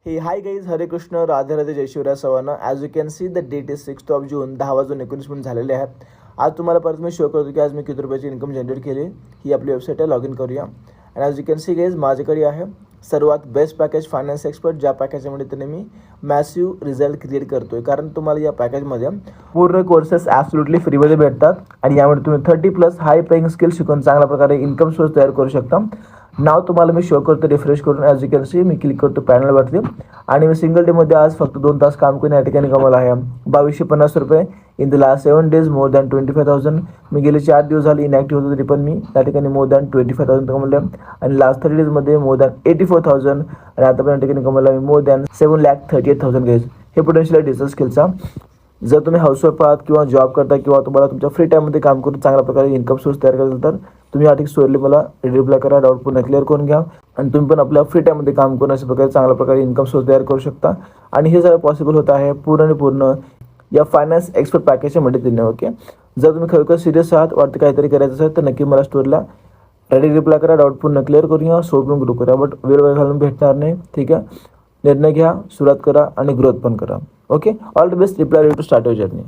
Hey, hi guys, Hare Krishna, Radhe Radhe, जय शिवराय सर्वांना. As you can see the date is 6th of June, 10:19 झालेले आहेत. आज तुम्हाला परत मी शो करतो की आज मी किती रुपयाची इन्कम जनरेट केली. ही आपली वेबसाईट आहे, लॉग इन करूया. आणि as you can C guys माझ्याकडे आहे सर्वात बेस्ट पॅकेज फायनान्स एक्सपर्ट, ज्या पॅकेजमध्ये त्याने मी मॅसिव्ह रिझल्ट क्रिएट करतोय. कारण तुम्हाला या पॅकेजमध्ये पूर्ण कोर्सेस ॲब्सोल्युटली फ्रीमध्ये भेटतात आणि यामध्ये तुम्ही 30+ हाय पेइंग स्किल शिकून चांगल्या प्रकारे इन्कम सोर्स तयार करू शकता. नाव तुम्हाला मी शो करतो रिफ्रेश करून. As you can C me click करतो पॅनलवरती आणि मी सिंगल डेमध्ये आज फक्त 2 तास काम करून या ठिकाणी कमावलं आहे 2250 रुपये. In the last 7 days more than 25,000. मी गेले 4 दिवस झाले इनॅक्टिव्ह होतो, तरी पण मी त्या ठिकाणी मोर दॅन 25,000 कमवले. आणि लास्ट 30 days मोर दॅन 84,000. आणि आता पण या ठिकाणी कमवलं मी मोर दॅन 7,38,000 गाईज. हे पोटेन्शियल आहे डिजिटल स्किलचा. जर तुम्ही हाऊसवाईफ आहात किंवा जॉब करता किंवा तुम्हाला तुमच्या फ्री टाईममध्ये काम करून चांगल्या प्रकारे इन्कम सोर्स तयार करायचं तर तुम्ही आर्थिक स्टोरीला मला रिप्लाय करा, डाऊट पूर्ण क्लिअर करून घ्या. आणि तुम्ही पण आपल्या फ्री टाईममध्ये काम करून अशा प्रकारे चांगल्या प्रकारे इन्कम सोर्स तयार करू शकता. आणि हे सगळं पॉसिबल होत आहे पूर्ण या फायनान्स एक्सपर्ट पॅकेजच्या मदतीने. ओके, जर तुम्ही खरोखर सिरियस आहात, वाटतं काहीतरी करायचं असेल तर नक्की मला स्टोरीला रेडी रिप्लाय करा, डाऊट पूर्ण क्लिअर करून घ्या, सोडून ग्रो करा. बट वेळ घालून भेटणार नाही. ठीक आहे, निर्णय घ्या, सुरुवात करा आणि ग्रोथ पण करा. Okay, all the best. Reply to start your journey.